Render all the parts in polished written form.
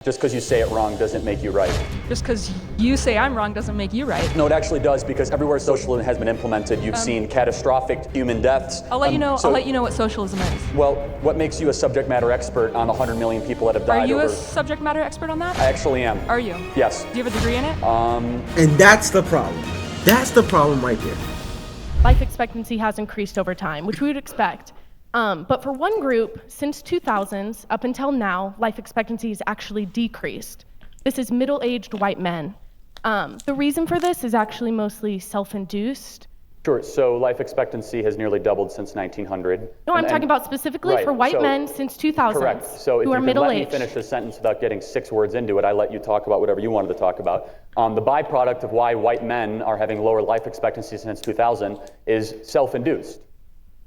Just because you say it wrong doesn't make you right. Just because you say I'm wrong doesn't make you right. No, it actually does, because everywhere socialism has been implemented, you've seen catastrophic human deaths. I'll let you know what socialism is. Well, what makes you a subject matter expert on the 100 million people that have died? Are you a subject matter expert on that? I actually am. Are you? Yes. Do you have a degree in it? And that's the problem. That's the problem right there. Life expectancy has increased over time, which we would expect. But for one group, since 2000s up until now, life expectancy has actually decreased. This is middle-aged white men. The reason for this is actually mostly self-induced. Sure, so life expectancy has nearly doubled since 1900. No, I'm talking about specifically for white men since 2000 correct. So if who you are can middle-aged. let me finish the sentence without getting 6 words into it, I let you talk about whatever you wanted to talk about. The byproduct of why white men are having lower life expectancy since 2000 is self-induced.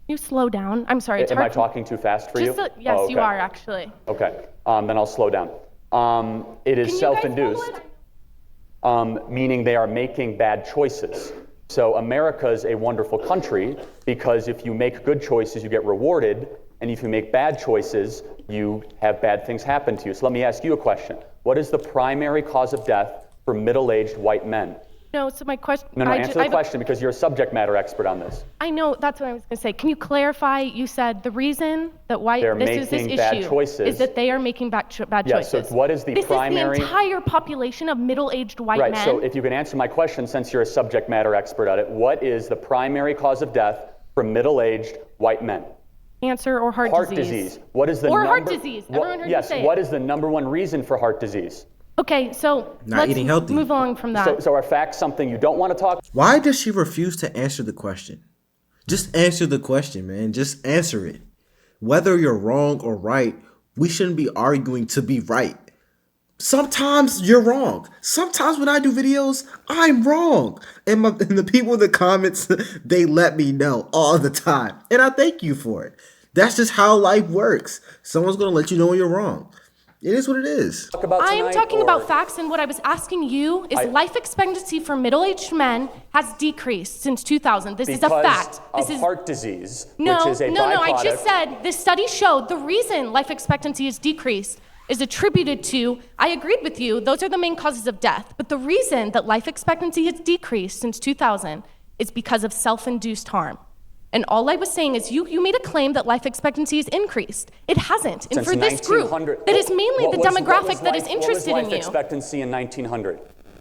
You slow down. I'm sorry. Am I talking too fast for you? Yes, okay. You are actually. Okay, then I'll slow down. It is self-induced, meaning they are making bad choices. So America is a wonderful country because if you make good choices, you get rewarded, and if you make bad choices, you have bad things happen to you. So let me ask you a question. What is the primary cause of death for middle-aged white men? No, so my question... No, answer the question because you're a subject matter expert on this. I know, that's what I was going to say. Can you clarify, you said the reason that this issue is that they are making bad choices. So what is the primary... This is the entire population of middle-aged white men. Right, so if you can answer my question, since you're a subject matter expert at it, what is the primary cause of death for middle-aged white men? Cancer or heart disease. Heart disease. What is the heart disease. Everyone heard you say it. What is the number one reason for heart disease? Okay, so let's move on from that. So are facts something you don't want to talk? Why does she refuse to answer the question? Just answer the question, man. Just answer it. Whether you're wrong or right, we shouldn't be arguing to be right. Sometimes you're wrong. Sometimes when I do videos, I'm wrong. And the people in the comments, they let me know all the time. And I thank you for it. That's just how life works. Someone's going to let you know when you're wrong. It is what it is. I am talking about facts, and what I was asking you is life expectancy for middle-aged men has decreased since 2000. This is a fact. This is heart disease, which is a byproduct. No, I just said this study showed the reason life expectancy has decreased is attributed to, I agreed with you, those are the main causes of death, but the reason that life expectancy has decreased since 2000 is because of self-induced harm. And all I was saying is you made a claim that life expectancy has increased. It hasn't. And for this group, that is mainly the demographic that is interested in you. What was life expectancy in 1900?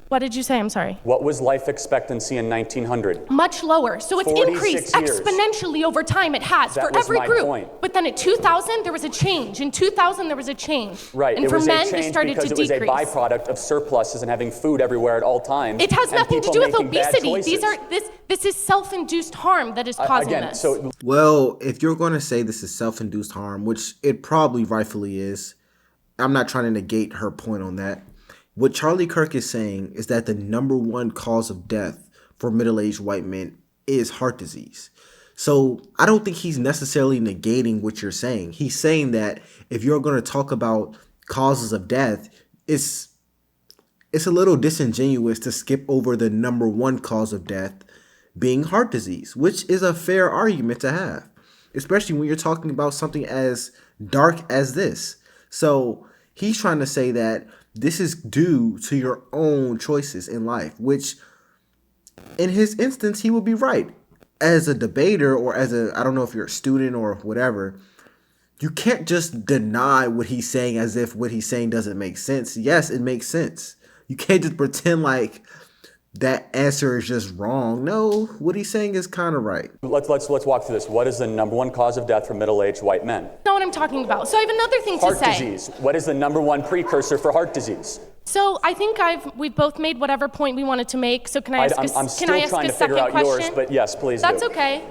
What did you say? I'm sorry. What was life expectancy in 1900? Much lower. So it's increased exponentially over time. It has for every group. Point. But then at 2000, there was a change. In 2000, there was a change. Right. And for men, they started to decrease. It was a byproduct of surpluses and having food everywhere at all times. It has nothing to do with obesity. This is self-induced harm that is causing this. Well, if you're going to say this is self-induced harm, which it probably rightfully is, I'm not trying to negate her point on that. What Charlie Kirk is saying is that the number one cause of death for middle-aged white men is heart disease. So I don't think he's necessarily negating what you're saying. He's saying that if you're going to talk about causes of death, it's a little disingenuous to skip over the number one cause of death being heart disease, which is a fair argument to have, especially when you're talking about something as dark as this. So he's trying to say that this is due to your own choices in life, which in his instance, he would be right. As a debater or I don't know if you're a student or whatever, you can't just deny what he's saying as if what he's saying doesn't make sense. Yes, it makes sense. You can't just pretend like that answer is just wrong. No, what he's saying is kind of right. Let's walk through this. What is the number one cause of death for middle-aged white men? That's not what I'm talking about. So I have another thing to say. Heart disease. What is the number one precursor for heart disease? So I think we've both made whatever point we wanted to make. So can I ask I'm still trying to figure out yours, but yes, please do. That's okay.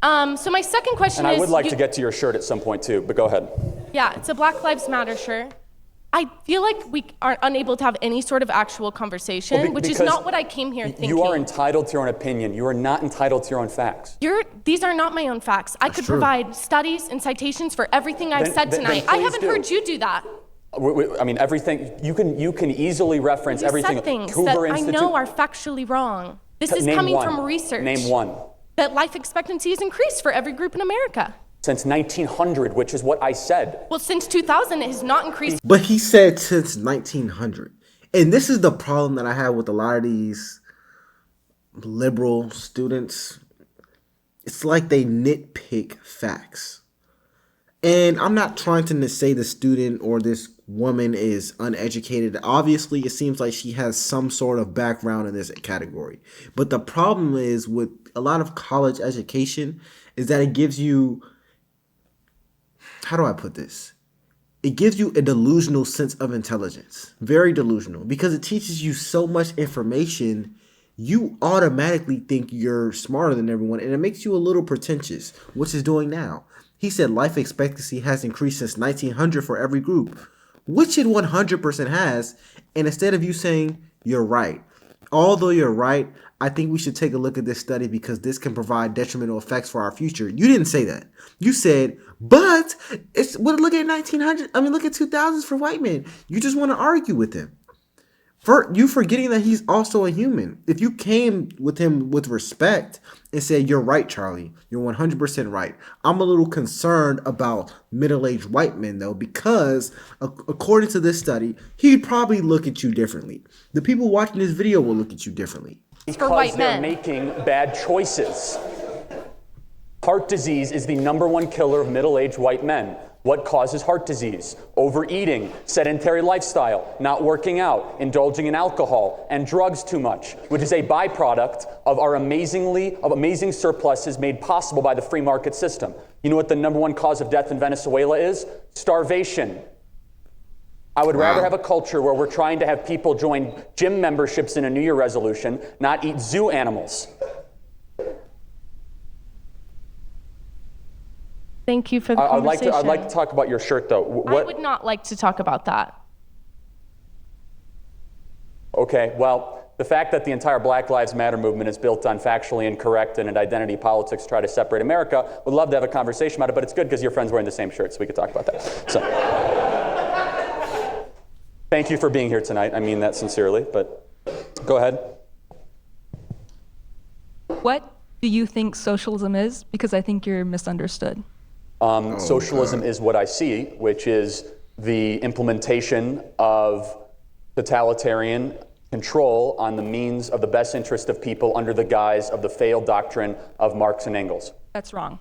So my second question is... And I would like to get to your shirt at some point too, but go ahead. Yeah, it's a Black Lives Matter shirt. I feel like we are unable to have any sort of actual conversation, which is not what I came here thinking. You are entitled to your own opinion. You are not entitled to your own facts. These are not my own facts. I could provide studies and citations for everything I've said tonight. I haven't heard you do that. I mean, everything, you can easily reference everything. You said things that I know are factually wrong. This is coming from research. Name one. That life expectancy has increased for every group in America. Since 1900, which is what I said. Well, since 2000, it has not increased. But he said since 1900. And this is the problem that I have with a lot of these liberal students. It's like they nitpick facts. And I'm not trying to say the student or this woman is uneducated. Obviously, it seems like she has some sort of background in this category. But the problem is with a lot of college education is that it gives you, how do I put this? It gives you a delusional sense of intelligence. Very delusional. Because it teaches you so much information, you automatically think you're smarter than everyone. And it makes you a little pretentious, which is doing now. He said life expectancy has increased since 1900 for every group, which it 100% has. And instead of you saying you're right, although you're right, I think we should take a look at this study because this can provide detrimental effects for our future. You didn't say that. You said, but it's look at 1900. I mean, look at 2000s for white men. You just want to argue with him. You forgetting that he's also a human. If you came with him with respect and said, you're right, Charlie, you're 100% right. I'm a little concerned about middle-aged white men, though, because according to this study, he'd probably look at you differently. The people watching this video will look at you differently. Because they're making bad choices. Heart disease is the #1 killer of middle-aged white men. What causes heart disease? Overeating, sedentary lifestyle, not working out, indulging in alcohol, and drugs too much, which is a byproduct of our amazing surpluses made possible by the free market system. You know what the #1 cause of death in Venezuela is? Starvation. I would rather have a culture where we're trying to have people join gym memberships in a New Year resolution, not eat zoo animals. Thank you for the conversation. I'd like to talk about your shirt, though. I would not like to talk about that. Okay, well, the fact that the entire Black Lives Matter movement is built on factually incorrect and identity politics to try to separate America, would love to have a conversation about it, but it's good because your friend's wearing the same shirt, so we could talk about that. So, thank you for being here tonight. I mean that sincerely, but go ahead. What do you think socialism is? Because I think you're misunderstood. Socialism is what I see, which is the implementation of totalitarian control on the means of the best interest of people under the guise of the failed doctrine of Marx and Engels. That's wrong.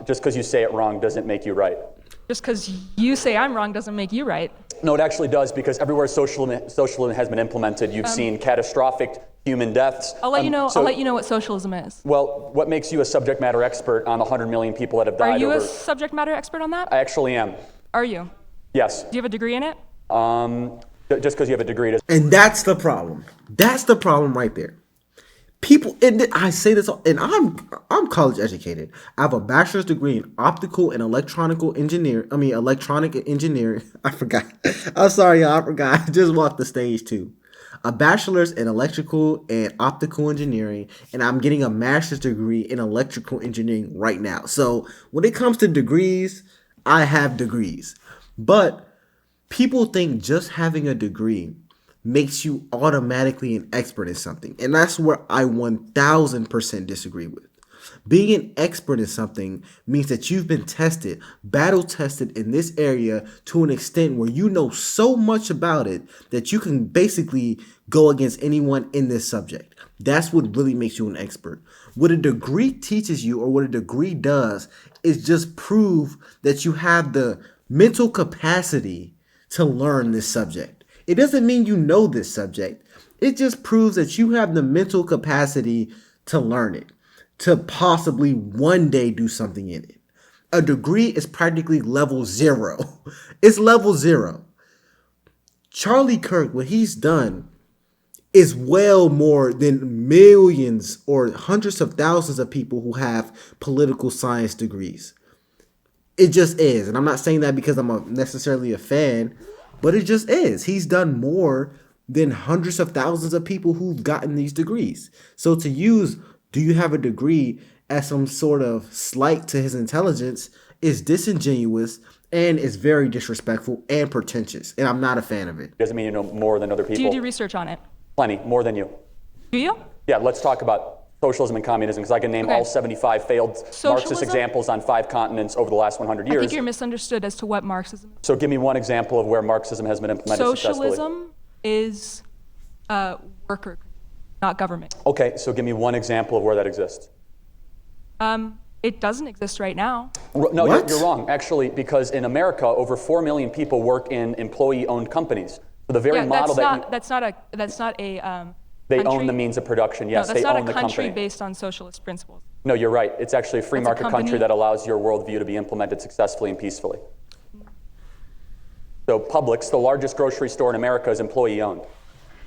Just because you say it wrong doesn't make you right. Just because you say I'm wrong doesn't make you right. No, it actually does, because everywhere socialism has been implemented, you've seen catastrophic human deaths. I'll let you know. I'll let you know what socialism is. Well, what makes you a subject matter expert on the 100 million people that have died? Are you a subject matter expert on that? I actually am. Are you? Yes. Do you have a degree in it? Just because you have a degree. And that's the problem. That's the problem right there. People, and I say this, and I'm college educated. I have a bachelor's degree in optical and electronic engineering. I forgot. I'm sorry, y'all. I forgot. I just walked the stage too. A bachelor's in electrical and optical engineering, and I'm getting a master's degree in electrical engineering right now. So when it comes to degrees, I have degrees. But people think just having a degree makes you automatically an expert in something. And that's where I 1000% disagree with. Being an expert in something means that you've been tested, battle tested in this area to an extent where you know so much about it that you can basically go against anyone in this subject. That's what really makes you an expert. What a degree teaches you, or what a degree does, is just prove that you have the mental capacity to learn this subject. It doesn't mean you know this subject. It just proves that you have the mental capacity to learn it, to possibly one day do something in it. A degree is practically level 0. It's level 0. Charlie Kirk, what he's done is well more than millions or hundreds of thousands of people who have political science degrees. It just is. And I'm not saying that because I'm necessarily a fan, but it just is. He's done more than hundreds of thousands of people who've gotten these degrees. So to use, do you have a degree, as some sort of slight to his intelligence is disingenuous and is very disrespectful and pretentious. And I'm not a fan of it. Doesn't mean you know more than other people. Do you do research on it? Plenty, more than you. Do you? Yeah, let's talk about socialism and communism, because I can name all 75 failed Marxist Socialism? examples on 5 continents over the last 100 I years. think you're misunderstood as to what Marxism is. So give me one example of where Marxism has been implemented successfully. Socialism is worker, not government. Okay, so give me one example of where that exists. It doesn't exist right now. No, What? you're wrong, actually, because in America, over 4 million people work in employee-owned companies. So the very Yeah, model that's not a they country. own the means of production. Yes, no, they that's own not the a country company. based on socialist principles. No, you're right. It's actually a free That's a market country company. that allows your worldview to be implemented successfully and peacefully. So Publix, the largest grocery store in America, is employee-owned.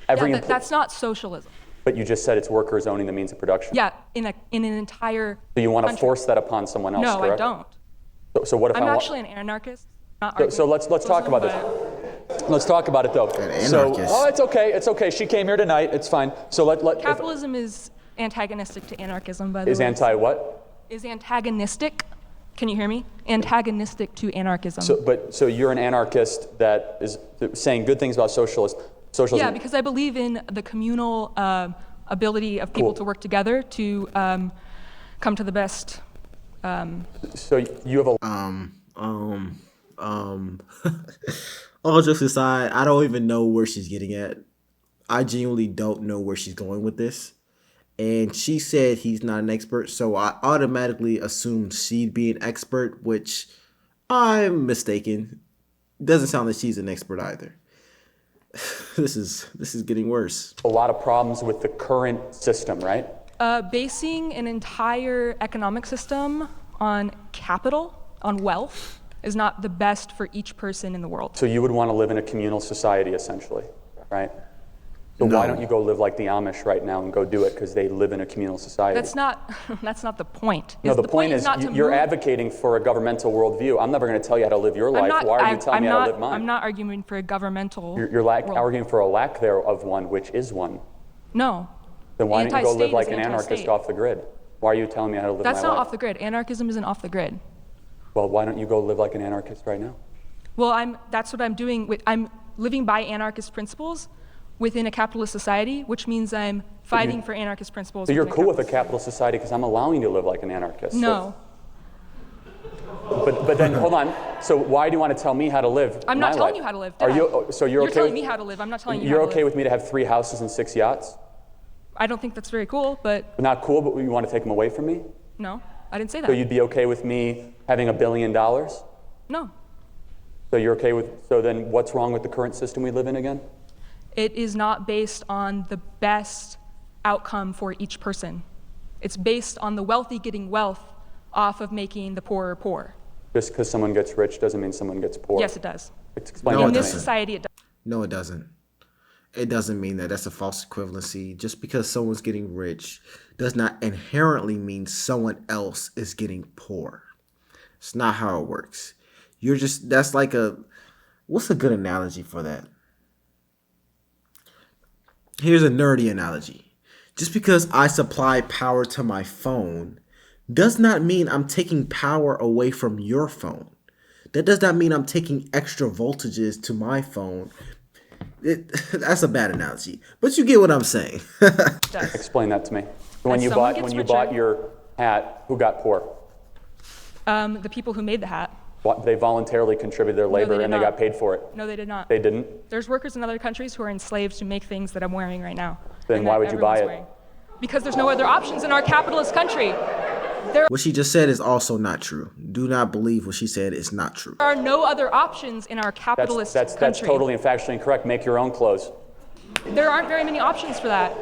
That's not socialism. But you just said it's workers owning the means of production. Yeah, in an entire So you want to country. force that upon someone else, No, correct? I don't. So what if I'm I want... actually an anarchist. Not So let's talk about socialism, this. Let's talk about it, though. anarchist. It's okay. It's okay. She came here tonight. It's fine. So but Capitalism is antagonistic to anarchism, by the is way. anti what? Is antagonistic. Can you hear me? Antagonistic to anarchism. So you're an anarchist that is saying good things about socialism. Yeah, because I believe in the communal ability of people to work together to come to the best. So you have a all jokes aside, I don't even know where she's getting at. I genuinely don't know where she's going with this. And she said he's not an expert, so I automatically assumed she'd be an expert, which I'm mistaken. Doesn't sound like she's an expert either. This is getting worse. a lot of problems with the current system, right? Basing an entire economic system on capital, on wealth, is not the best for each person in the world. So you would want to live in a communal society, essentially, right? So why don't you go live like the Amish right now and go do it because they live in a communal society? That's not the point. No, the point is not to you're move- advocating for a governmental worldview. I'm never going to tell you how to live your life. Why are you telling me how to live mine? I'm not arguing for a governmental You're world. arguing for a lack there of one, which is one. No. Then why don't you go live Anti-state like is an anarchist anti-state. off the grid? Why are you telling me how to live That's my not life? off the grid. Anarchism isn't off the grid. Well, why don't you go live like an anarchist right now? Well, that's what I'm doing. I'm living by anarchist principles within a capitalist society, which means I'm fighting for anarchist principles. So you're within cool with a capitalist capitalist society because I'm allowing you to live like an anarchist. society. No. But then hold on. So why do you want to tell me how to live? I'm not my telling life? you how to live. Are Dad. you? So you're okay telling with, me how to live. I'm not telling you You're how to okay live. with me to have 3 houses and 6 yachts? I don't think that's very cool, but Not cool, but you want to take them away from me? no, I didn't say that. So you'd be okay with me having $1 billion? So No. you're okay with? So then, what's wrong with the current system we live in again? It is not based on the best outcome for each person. It's based on the wealthy getting wealth off of making the poorer poor. Just because someone gets rich doesn't mean someone gets poor. Yes, it does. Explain No, that In to this me. society, it does. No, it doesn't. It doesn't mean that. That's a false equivalency. Just because someone's getting rich does not inherently mean someone else is getting poor. It's not how it works. That's like what's a good analogy for that? Here's a nerdy analogy. Just because I supply power to my phone does not mean I'm taking power away from your phone. That does not mean I'm taking extra voltages to my phone. That's a bad analogy, but you get what I'm saying. Explain that to me. When As you someone bought gets bought richer- your hat, who got poor? The people who made the hat. They voluntarily contributed their labor did and they not. got paid for it. No, they did not. They didn't? There's workers in other countries who are enslaved to make things that I'm wearing right now. Then and why that would you buy everyone's it? wearing. Because there's no other options in our capitalist country. What she just said is also not true. Do not believe what she said is not true. There are no other options in our capitalist That's country. totally and factually incorrect. Make your own clothes. There aren't very many options for that.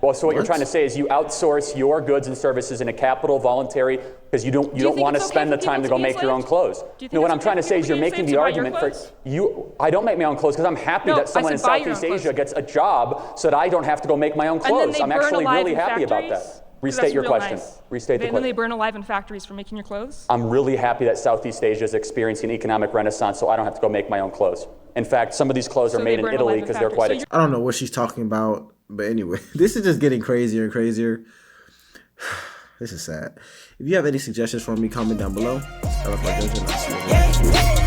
Well, so what you're What? trying to say is you outsource your goods and services in a capital voluntary because you don't think want to it's okay spend the for time to people go to be make your own enslaved? clothes. Do you think No, what it's I'm trying to okay say for is you're people to making be the enslaved to buy your argument for clothes? you. I don't make my own clothes because I'm happy No, that I someone in said buy your Southeast own Asia clothes. gets a job so that I don't have to go make my own And then clothes. they I'm burn actually alive really in happy about factories? that. 'Cause Restate that's your real question. nice. Restate the And then they question. burn alive in factories for making your clothes? I'm really happy that Southeast Asia is experiencing economic renaissance so I don't have to go make my own clothes. In fact, some of these clothes are So made they in burn Italy alive in because they're factories. quite So I don't know what she's talking about, but anyway, this is just getting crazier and crazier. This is sad. If you have any suggestions for me, comment down below. I love my judgment. I'll see you later.